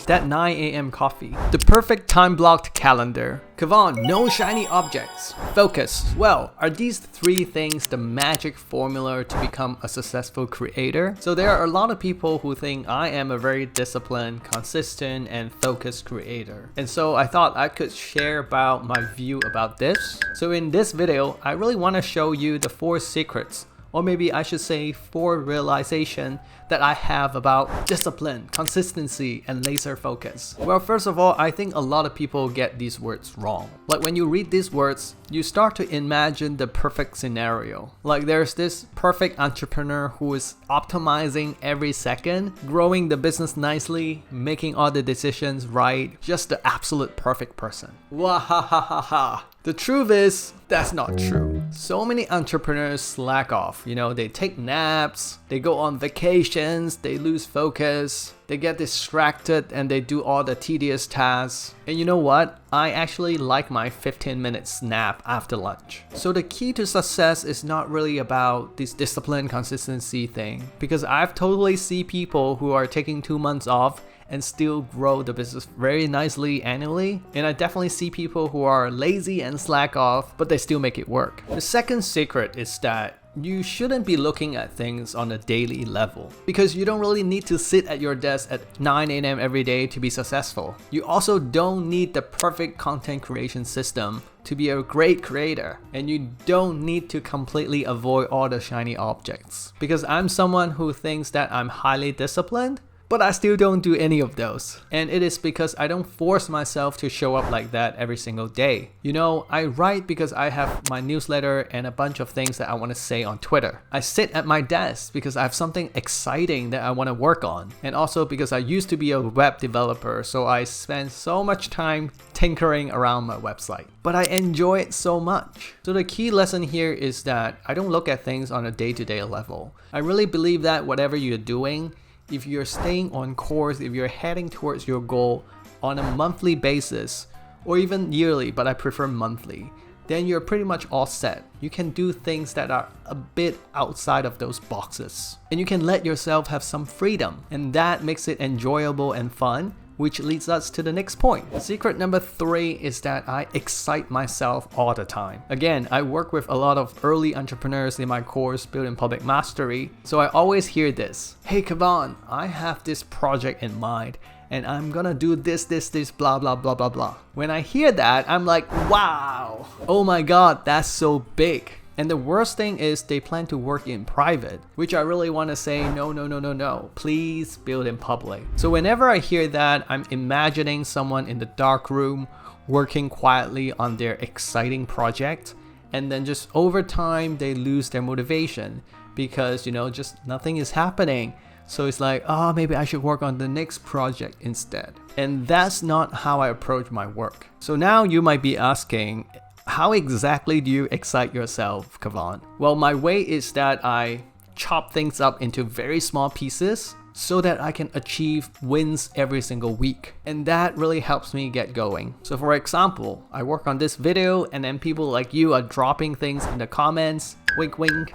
that 9 a.m. coffee, the perfect time-blocked calendar. Kavan, no shiny objects. Focus. Well, are these three things the magic formula to become a successful creator? So there are a lot of people who think I am a very disciplined, consistent, and focused creator. And so I thought I could share about my view about this. So in this video, I really want to show you the 4 secrets, or maybe I should say 4 realization that I have about discipline, consistency, and laser focus. Well, first of all, I think a lot of people get these words wrong. Like when you read these words, you start to imagine the perfect scenario. Like there's this perfect entrepreneur who is optimizing every second, growing the business nicely, making all the decisions right, just the absolute perfect person. Wahahaha. The truth is, that's not true. So many entrepreneurs slack off. You know, they take naps, they go on vacations, they lose focus, they get distracted, and they do all the tedious tasks. And you know what? I actually like my 15-minute nap after lunch. So the key to success is not really about this discipline consistency thing, because I've totally seen people who are taking 2 months off and still grow the business very nicely annually. And I definitely see people who are lazy and slack off, but they still make it work. The second secret is that you shouldn't be looking at things on a daily level, because you don't really need to sit at your desk at 9 a.m. every day to be successful. You also don't need the perfect content creation system to be a great creator, and you don't need to completely avoid all the shiny objects. Because I'm someone who thinks that I'm highly disciplined, but I still don't do any of those. And it is because I don't force myself to show up like that every single day. You know, I write because I have my newsletter and a bunch of things that I want to say on Twitter. I sit at my desk because I have something exciting that I want to work on. And also because I used to be a web developer, so I spend so much time tinkering around my website. But I enjoy it so much. So the key lesson here is that I don't look at things on a day-to-day level. I really believe that whatever you're doing, if you're staying on course, if you're heading towards your goal on a monthly basis, or even yearly, but I prefer monthly, then you're pretty much all set. You can do things that are a bit outside of those boxes. And you can let yourself have some freedom. And that makes it enjoyable and fun, which leads us to the next point. Secret number 3 is that I excite myself all the time. Again, I work with a lot of early entrepreneurs in my course, Building Public Mastery, so I always hear this. Hey Kavan, I have this project in mind, and I'm gonna do this, blah, blah, blah, blah, blah. When I hear that, I'm like, wow, oh my god, that's so big. And the worst thing is they plan to work in private, which I really want to say, no, please build in public. So whenever I hear that, I'm imagining someone in the dark room working quietly on their exciting project, and then just over time they lose their motivation because, you know, just nothing is happening. So it's like, oh, maybe I should work on the next project instead. And that's not how I approach my work. So now you might be asking, how exactly do you excite yourself, Kavan? Well, my way is that I chop things up into very small pieces so that I can achieve wins every single week. And that really helps me get going. So for example, I work on this video and then people like you are dropping things in the comments. Wink, wink.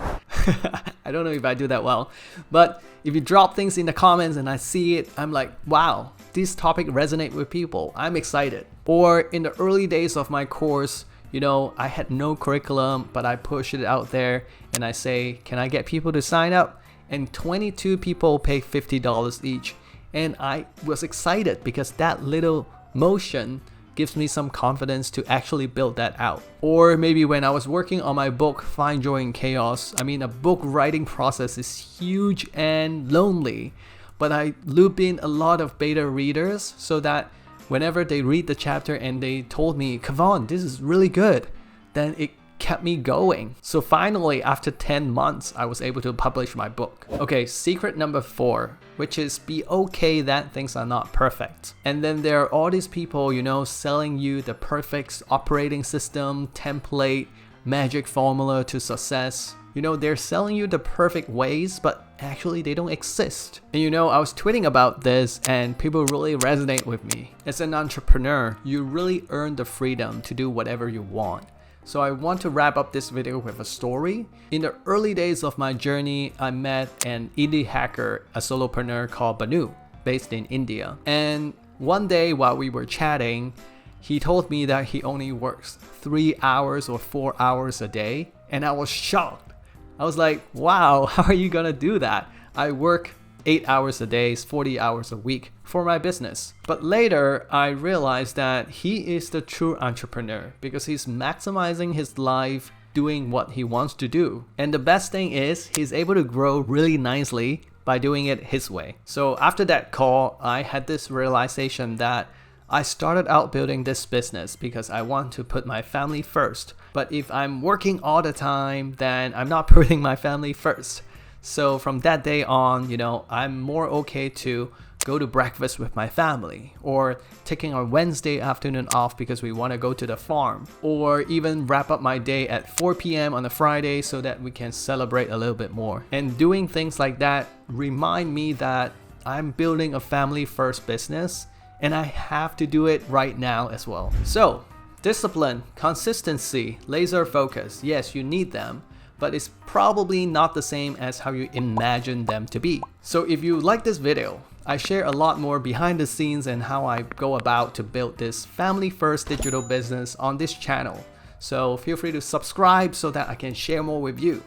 I don't know if I do that well, but if you drop things in the comments and I see it, I'm like, wow, this topic resonates with people. I'm excited. Or in the early days of my course, you know, I had no curriculum, but I pushed it out there and I say, can I get people to sign up? And 22 people pay $50 each. And I was excited because that little motion gives me some confidence to actually build that out. Or maybe when I was working on my book, Find Joy in Chaos, I mean, a book writing process is huge and lonely, but I loop in a lot of beta readers so that whenever they read the chapter and they told me, Kavan, this is really good, then it kept me going. So finally, after 10 months, I was able to publish my book. Okay, secret number 4, which is be okay that things are not perfect. And then there are all these people, you know, selling you the perfect operating system, template, magic formula to success. You know, they're selling you the perfect ways, but actually they don't exist. And you know, I was tweeting about this and people really resonate with me. As an entrepreneur, you really earn the freedom to do whatever you want. So I want to wrap up this video with a story. In the early days of my journey, I met an indie hacker, a solopreneur called Banu, based in India. And One day while we were chatting, he told me that he only works 3 hours or 4 hours a day, and I was shocked. I was like, wow, how are you gonna do that? I work 8 hours a day, 40 hours a week for my business. But later, I realized that he is the true entrepreneur because he's maximizing his life doing what he wants to do. And the best thing is he's able to grow really nicely by doing it his way. So after that call, I had this realization that I started out building this business because I want to put my family first. But if I'm working all the time, then I'm not putting my family first. So from that day on, I'm more okay to go to breakfast with my family, or taking our Wednesday afternoon off because we want to go to the farm, or even wrap up my day at 4 p.m. on a Friday so that we can celebrate a little bit more. And doing things like that remind me that I'm building a family first business and I have to do it right now as well. So discipline, consistency, laser focus, yes, you need them, but it's probably not the same as how you imagine them to be. So if you like this video, I share a lot more behind the scenes and how I go about to build this family first digital business on this channel. So feel free to subscribe so that I can share more with you.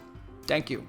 Thank you.